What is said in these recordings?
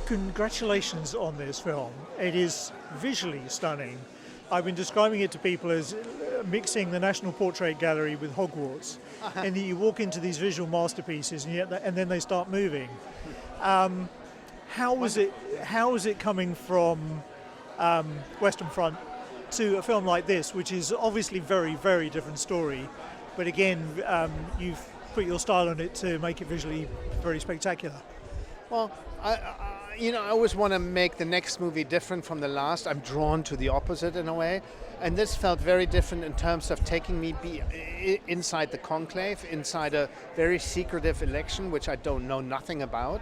Congratulations on this film. It is visually stunning. I've been describing it to people as mixing the National Portrait Gallery with Hogwarts, and that you walk into these visual masterpieces, and then they start moving. How was it coming from Western Front to a film like this, which is obviously very, very different story, but again, you've put your style on it to make it visually very spectacular? Well, I always want to make the next movie different from the last. I'm drawn to the opposite in a way. And this felt very different in terms of taking me inside the conclave, inside a very secretive election, which I don't know nothing about,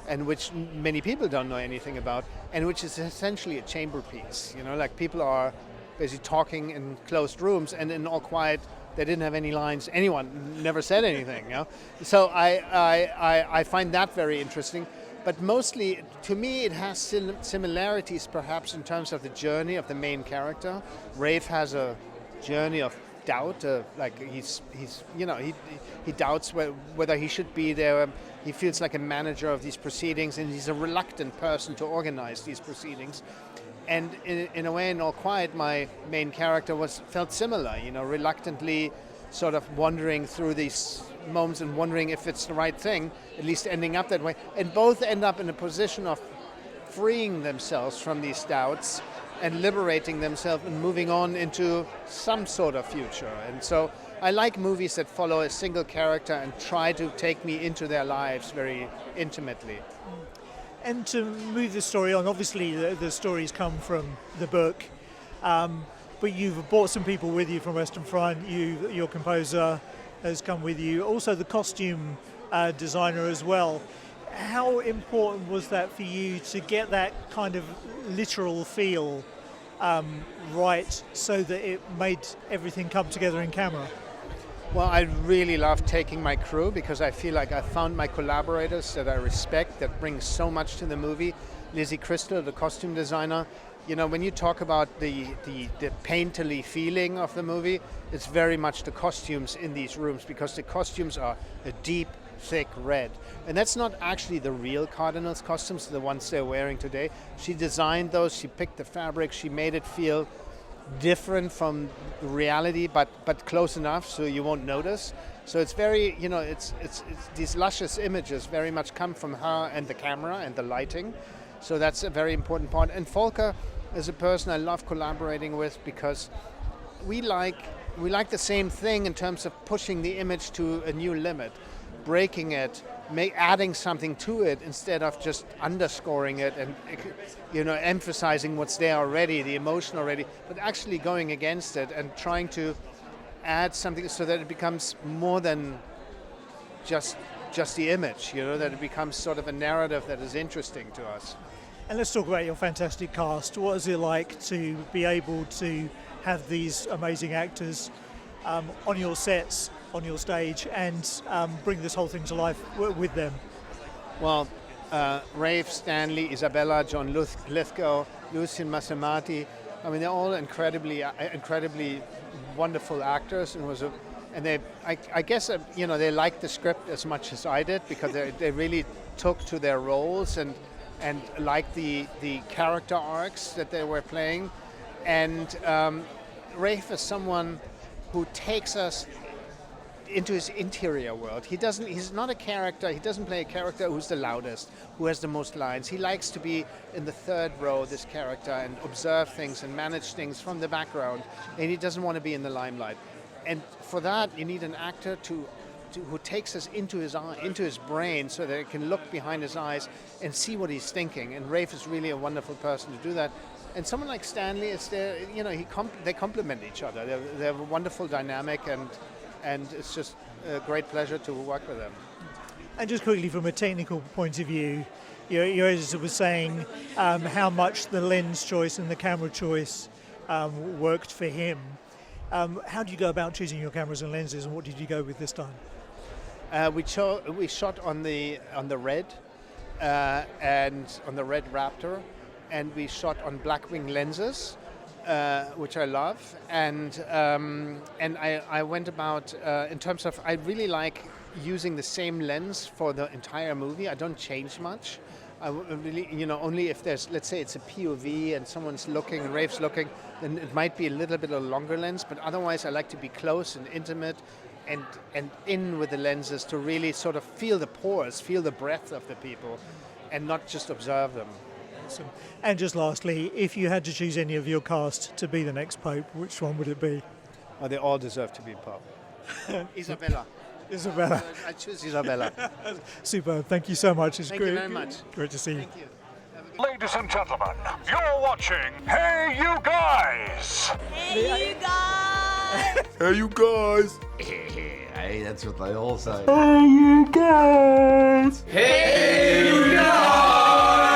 and which many people don't know anything about, and which is essentially a chamber piece. Like people are basically talking in closed rooms, and in all quiet, they didn't have any lines. Anyone never said anything. So I find that very interesting. But mostly, to me, it has similarities, perhaps, in terms of the journey of the main character. Rafe has a journey of doubt. He doubts whether he should be there. He feels like a manager of these proceedings, and he's a reluctant person to organize these proceedings. And in a way, in all quiet, my main character felt similar. Reluctantly, sort of wandering through these moments and wondering if it's the right thing, at least ending up that way. And both end up in a position of freeing themselves from these doubts and liberating themselves and moving on into some sort of future. And so I like movies that follow a single character and try to take me into their lives very intimately. And to move the story on, obviously the stories come from the book, but you've brought some people with you from Western Front. Your composer has come with you, also the costume designer as well. How important was that for you to get that kind of literal feel right, so that it made everything come together in camera? Well, I really love taking my crew, because I feel like I found my collaborators that I respect, that bring so much to the movie. Lizzie Crystal, the costume designer. When you talk about the painterly feeling of the movie, it's very much the costumes in these rooms, because the costumes are a deep, thick red. And that's not actually the real Cardinal's costumes, the ones they're wearing today. She designed those, she picked the fabric, she made it feel different from reality, but close enough so you won't notice. So it's very, it's these luscious images very much come from her and the camera and the lighting. So that's a very important part. And Volker is a person I love collaborating with, because we like the same thing in terms of pushing the image to a new limit, breaking it, adding something to it instead of just underscoring it and emphasizing what's there already, the emotion already, but actually going against it and trying to add something so that it becomes more than just the image, that it becomes sort of a narrative that is interesting to us. And let's talk about your fantastic cast. What is it like to be able to have these amazing actors on your sets, on your stage, and bring this whole thing to life with them? Well, Rafe, Stanley, Isabella, John Lithgow, Lucian, Msamati. I mean, they're all incredibly wonderful actors, and I guess they liked the script as much as I did, because they really took to their roles and liked the character arcs that they were playing. And Rafe is someone who takes us into his interior world. He's not a character, he doesn't play a character who's the loudest, who has the most lines. He likes to be in the third row, this character, and observe things and manage things from the background, and he doesn't want to be in the limelight. And for that, you need an actor who takes us into his brain, so that it can look behind his eyes and see what he's thinking. And Rafe is really a wonderful person to do that. And someone like Stanley is there, they complement each other. They have a wonderful dynamic, and it's just a great pleasure to work with them. And just quickly, from a technical point of view, you was saying how much the lens choice and the camera choice worked for him. How do you go about choosing your cameras and lenses, and what did you go with this time? We shot on the Red and on the Red Raptor, and we shot on Blackwing lenses, which I love. And I went about in terms of, I really like using the same lens for the entire movie. I don't change much. I would really, only if there's, let's say it's a POV and someone's looking, and Rafe's looking, then it might be a little bit of a longer lens, but otherwise I like to be close and intimate and in with the lenses to really sort of feel the pores, feel the breath of the people, and not just observe them. Awesome. And just lastly, if you had to choose any of your cast to be the next Pope, which one would it be? Oh, they all deserve to be Pope. Isabella. Isabella. I choose Isabella. Superb. Thank you so much. It's Thank great. you very much. Great to see you. Thank you. Ladies and gentlemen, you're watching Hey You Guys! Hey, you guys! Hey, you guys! Hey, that's what they all say. Hey, you guys! Hey, you guys!